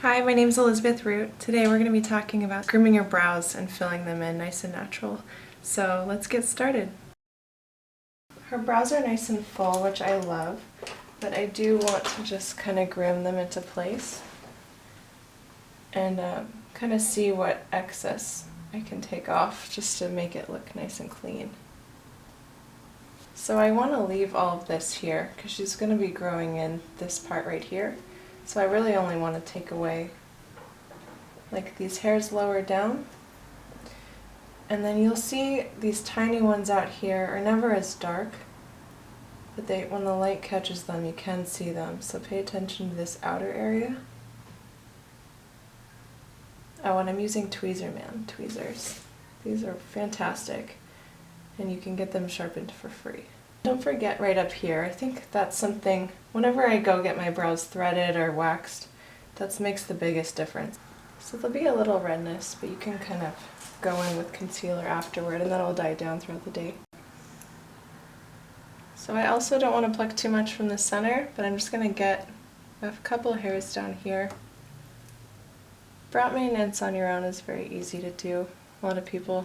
Hi, my name is Elizabeth Root. Today we're going to be talking about grooming your brows and filling them in nice and natural. So let's get started. Her brows are nice and full, which I love, but I do want to just kind of groom them into place and kind of see what excess I can take off just to make it look nice and clean. So I want to leave all of this here because she's going to be growing in this part right here. So I really only want to take away like these hairs lower down. And then you'll see these tiny ones out here are never as dark, but when the light catches them you can see them. So pay attention to this outer area. Oh, and I'm using Tweezerman tweezers. These are fantastic and you can get them sharpened for free. Don't forget right up here, I think that's something, whenever I go get my brows threaded or waxed, that makes the biggest difference. So there'll be a little redness, but you can kind of go in with concealer afterward and that'll die down throughout the day. So I also don't want to pluck too much from the center, but I'm just going to get a couple hairs down here. Brow maintenance on your own is very easy to do. A lot of people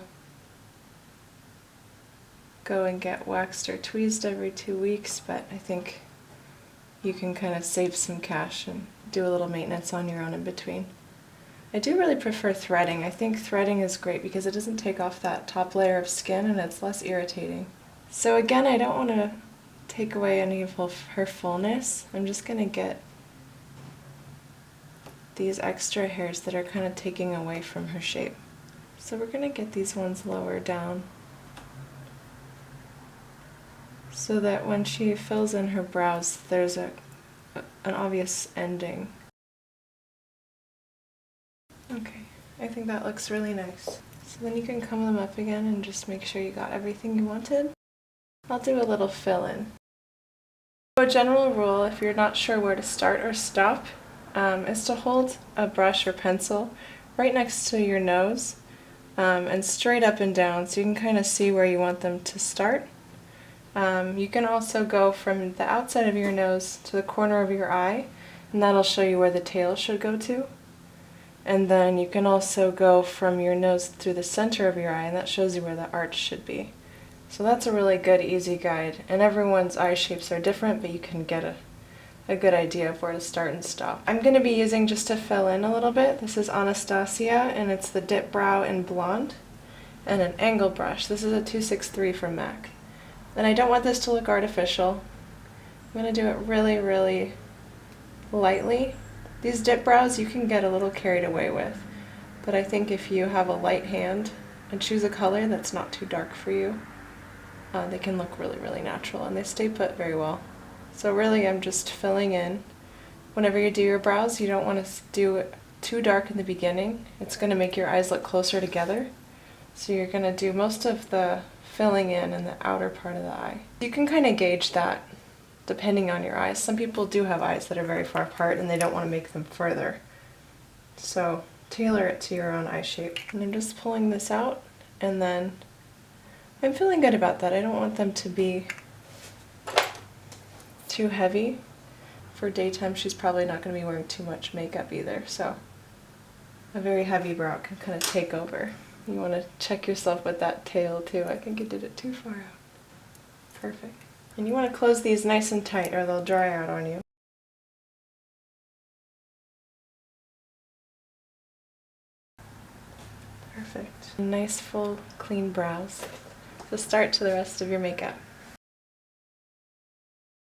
go and get waxed or tweezed every 2 weeks, but I think you can kind of save some cash and do a little maintenance on your own in between. I do really prefer threading. I think threading is great because it doesn't take off that top layer of skin and it's less irritating. So again, I don't want to take away any of her fullness. I'm just going to get these extra hairs that are kind of taking away from her shape. So we're going to get these ones lower down, so that when she fills in her brows, there's an obvious ending. Okay, I think that looks really nice. So then you can comb them up again and just make sure you got everything you wanted. I'll do a little fill-in. So a general rule, if you're not sure where to start or stop, is to hold a brush or pencil right next to your nose and straight up and down so you can kind of see where you want them to start. You can also go from the outside of your nose to the corner of your eye, and that'll show you where the tail should go to. And then you can also go from your nose through the center of your eye, and that shows you where the arch should be. So that's a really good, easy guide. And everyone's eye shapes are different, but you can get a good idea of where to start and stop. I'm going to be using, just to fill in a little bit, this is Anastasia, and it's the Dipbrow in Blonde, and an angle brush. This is a 263 from MAC. And I don't want this to look artificial. I'm going to do it really, really lightly. These dip brows you can get a little carried away with, but I think if you have a light hand and choose a color that's not too dark for you, they can look really, really natural and they stay put very well. So really I'm just filling in. Whenever you do your brows, you don't want to do it too dark in the beginning. It's going to make your eyes look closer together. So you're going to do most of the filling in the outer part of the eye. You can kind of gauge that depending on your eyes. Some people do have eyes that are very far apart and they don't want to make them further. So tailor it to your own eye shape. And I'm just pulling this out, and then I'm feeling good about that. I don't want them to be too heavy. For daytime she's probably not going to be wearing too much makeup either, so a very heavy brow can kind of take over. You want to check yourself with that tail too. I think you did it too far out. Perfect. And you want to close these nice and tight or they'll dry out on you. Perfect. Nice full clean brows. So start to the rest of your makeup.